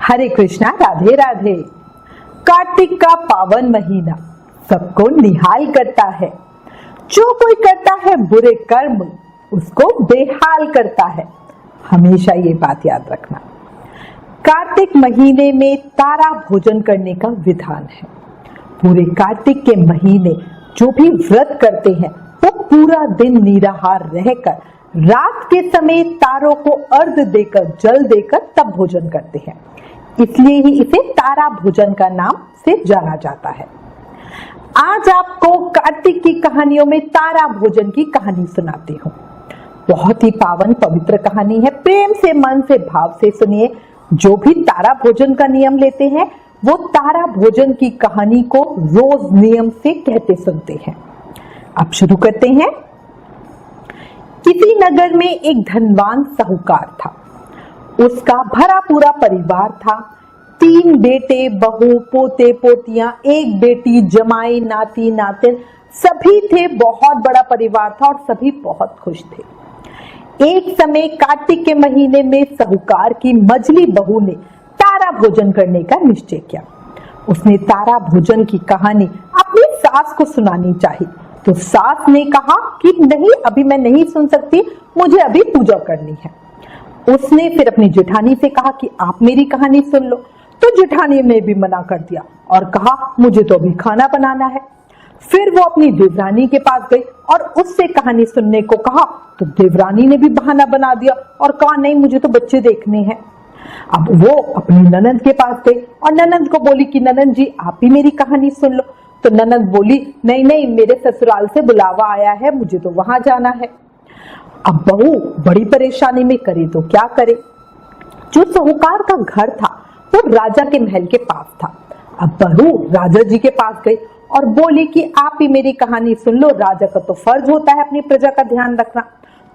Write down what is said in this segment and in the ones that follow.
हरे कृष्णा, राधे राधे। कार्तिक का पावन महीना सबको निहाल करता है। जो कोई करता है बुरे कर्म उसको बेहाल करता है। हमेशा ये बात याद रखना। कार्तिक महीने में तारा भोजन करने का विधान है। पूरे कार्तिक के महीने जो भी व्रत करते हैं वो पूरा दिन निराहार रहकर रात के समय तारों को अर्घ देकर जल देकर तब भोजन करते हैं। इसलिए ही इसे तारा भोजन का नाम से जाना जाता है। आज आपको कार्तिक की कहानियों में तारा भोजन की कहानी सुनाती हूँ। बहुत ही पावन पवित्र कहानी है। प्रेम से, मन से, भाव से सुनिए। जो भी तारा भोजन का नियम लेते हैं वो तारा भोजन की कहानी को रोज नियम से कहते सुनते हैं। अब शुरू करते हैं। किसी नगर में एक धनवान साहूकार था। उसका भरा पूरा परिवार था। 3 बेटे, बहू, पोते, पोतियां, एक बेटी, जमाई, नाती, नातिन सभी थे। बहुत बड़ा परिवार था और सभी बहुत खुश थे। एक समय कार्तिक के महीने में साहूकार की मझली बहू ने तारा भोजन करने का निश्चय किया। उसने तारा भोजन की कहानी अपनी सास को सुनानी चाहिए, तो सास ने कहा कि नहीं, अभी मैं नहीं सुन सकती, मुझे अभी पूजा करनी है। उसने फिर अपनी जेठानी से कहा कि आप मेरी कहानी सुन लो, तो जेठानी ने भी मना कर दिया और कहा मुझे तो अभी खाना बनाना है। फिर वो अपनी देवरानी के पास गई और उससे कहानी सुनने को कहा, तो देवरानी ने भी बहाना बना दिया और कहा नहीं, मुझे तो बच्चे देखने हैं। अब वो अपनी ननंद के पास गई और ननंद को बोली कि ननंद जी आप भी मेरी कहानी सुन लो। तो ननंद बोली नहीं नहीं, मेरे ससुराल से बुलावा आया है, मुझे तो वहां जाना है। अब बहू बड़ी परेशानी में करे तो क्या करे। जो साहूकार का घर था वो राजा के महल के पास था। अब बहू राजा जी के पास गई और बोली कि आप ही मेरी कहानी सुन लो, राजा का तो फर्ज होता है अपनी प्रजा का ध्यान रखना।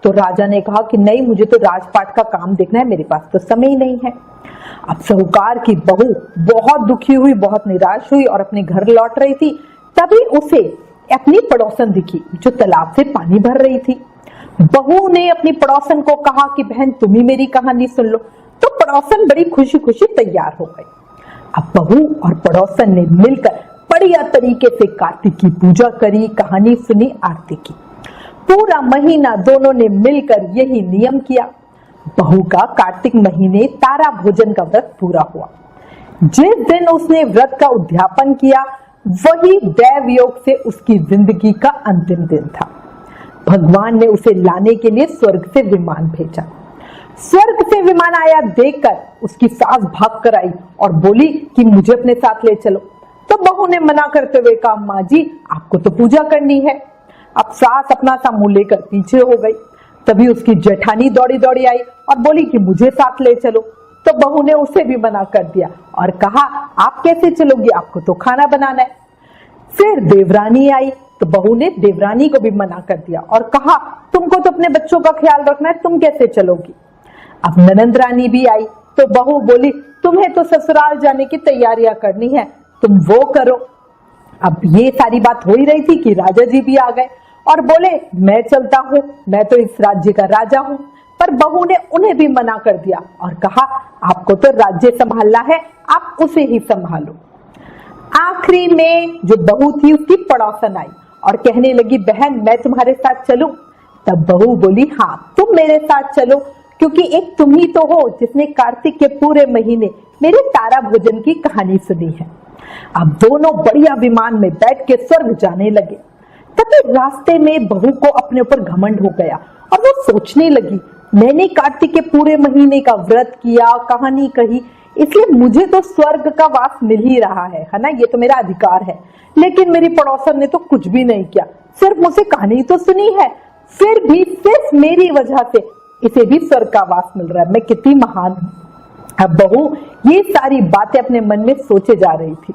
तो राजा ने कहा कि नहीं, मुझे तो राजपाट का काम देखना है, मेरे पास तो समय ही नहीं है। अब साहूकार की बहू बहुत दुखी हुई, बहुत निराश हुई और अपने घर लौट रही थी। तभी उसे अपनी पड़ोसन दिखी जो तालाब से पानी भर रही थी। बहू ने अपनी पड़ोसन को कहा कि बहन तुम ही मेरी कहानी सुन लो। तो पड़ोसन बड़ी खुशी खुशी तैयार हो गई। अब बहू और पड़ोसन ने मिलकर बढ़िया तरीके से कार्तिक की पूजा करी, कहानी सुनी, आरती की। पूरा महीना दोनों ने मिलकर यही नियम किया। बहू का कार्तिक महीने तारा भोजन का व्रत पूरा हुआ। जिस दिन उसने व्रत का उद्यापन किया वही दैव योग से उसकी जिंदगी का अंतिम दिन था। भगवान ने उसे लाने के लिए स्वर्ग से विमान भेजा। स्वर्ग से विमान आया देखकर उसकी सास भाग कर आई और बोली कि मुझे अपने साथ ले चलो। तो बहू ने मना करते हुए कहा माँ जी आपको तो पूजा करनी है। अब सास अपना सा मुंह लेकर पीछे हो गई। तभी उसकी जेठानी दौड़ी दौड़ी आई और बोली कि मुझे साथ ले चलो। तो बहू ने उसे भी मना कर दिया और कहा आप कैसे चलोगी, आपको तो खाना बनाना है। फिर देवरानी आई तो बहू ने देवरानी को भी मना कर दिया और कहा तुमको तो अपने बच्चों का ख्याल रखना है, तुम कैसे चलोगी। अब ननंद रानी भी आई तो बहू बोली तुम्हें तो ससुराल जाने की तैयारियां करनी है, तुम वो करो। अब ये सारी बात हो ही रही थी कि राजा जी भी आ गए और बोले मैं चलता हूँ, मैं तो इस राज्य का राजा हूँ। पर बहू ने उन्हें भी मना कर दिया और कहा आपको तो राज्य संभालना है, आप उसे ही संभालो। आखिरी में जो बहू थी उसकी पड़ोसन आई और कहने लगी बहन मैं तुम्हारे साथ चलूं। तब बहू बोली हाँ तुम मेरे साथ चलो, क्योंकि एक तुम ही तो हो जिसने कार्तिक के पूरे महीने मेरे तारा भोजन की कहानी सुनी है। अब दोनों बढ़िया विमान में बैठ के स्वर्ग जाने लगे। तभी रास्ते में बहू को अपने ऊपर घमंड हो गया और वो सोचने लगी मैंने कार्तिक के पूरे महीने का व्रत किया, कहानी कही, इसलिए मुझे तो स्वर्ग का वास मिल ही रहा है ना, ये तो मेरा अधिकार है। लेकिन मेरी पड़ोसन ने तो कुछ भी नहीं किया, सिर्फ मुझसे कहानी तो सुनी है, फिर भी सिर्फ मेरी वजह से इसे भी स्वर्ग का वास मिल रहा है, मैं कितनी महान हूँ। अब बहू ये सारी बातें अपने मन में सोचे जा रही थी।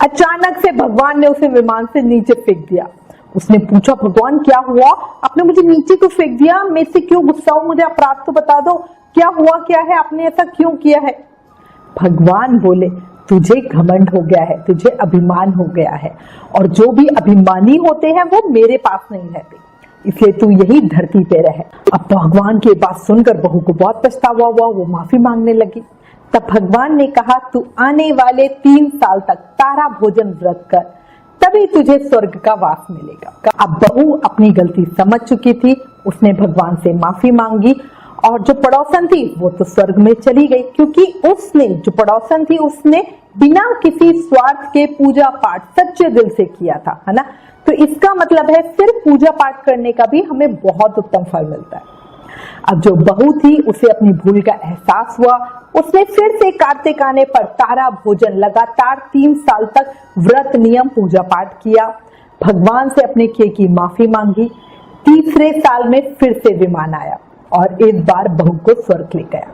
अचानक से भगवान ने उसे विमान से नीचे फेंक दिया। उसने पूछा भगवान क्या हुआ, आपने मुझे नीचे क्यों फेंक दिया, मैं से क्यों गुस्सा हूं, मुझे अपराध तो बता दो, क्या हुआ, क्या है, आपने ऐसा क्यों किया है। भगवान बोले तुझे घमंड हो गया है, तुझे अभिमान हो गया है, और जो भी अभिमानी होते हैं वो मेरे पास नहीं रहते, इसलिए तू यही धरती पे रहे। अब भगवान की बात सुनकर बहू को बहुत पछतावा हुआ, वो माफी मांगने लगी। तब भगवान ने कहा, तू आने वाले 3 साल तक तारा भोजन व्रत कर, तभी तुझे स्वर्ग का वास मिलेगा। अब बहू अपनी गलती समझ चुकी थी, उसने भगवान से माफी मांगी और जो पड़ोसन थी वो तो स्वर्ग में चली गई, क्योंकि उसने जो पड़ोसन थी उसने बिना किसी स्वार्थ के पूजा पाठ सच्चे दिल से किया था, है ना। तो इसका मतलब है सिर्फ पूजा पाठ करने का भी हमें बहुत उत्तम फल मिलता है। अब जो बहू थी उसे अपनी भूल का एहसास हुआ, उसने फिर से कार्तिक आने पर तारा भोजन लगातार 3 साल तक व्रत नियम पूजा पाठ किया, भगवान से अपने किए की माफी मांगी। तीसरे साल में फिर से विमान आया और इस बार बहू को स्वर्ग ले गया।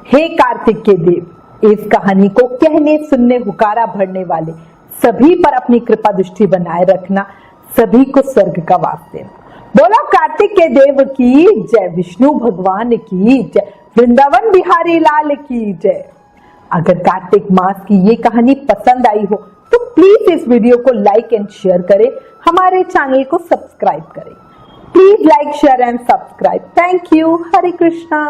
हे कार्तिक के देव, इस कहानी को कहने सुनने हुकारा भरने वाले सभी पर अपनी कृपा दृष्टि बनाए रखना, सभी को स्वर्ग का वास देना। बोलो कार्तिक के देव की जय, विष्णु भगवान की जय, वृंदावन बिहारी लाल की जय। अगर कार्तिक मास की ये कहानी पसंद आई हो तो प्लीज इस वीडियो को लाइक एंड शेयर करें, हमारे चैनल को सब्सक्राइब करें। Please like share and subscribe. Thank you. Hare Krishna.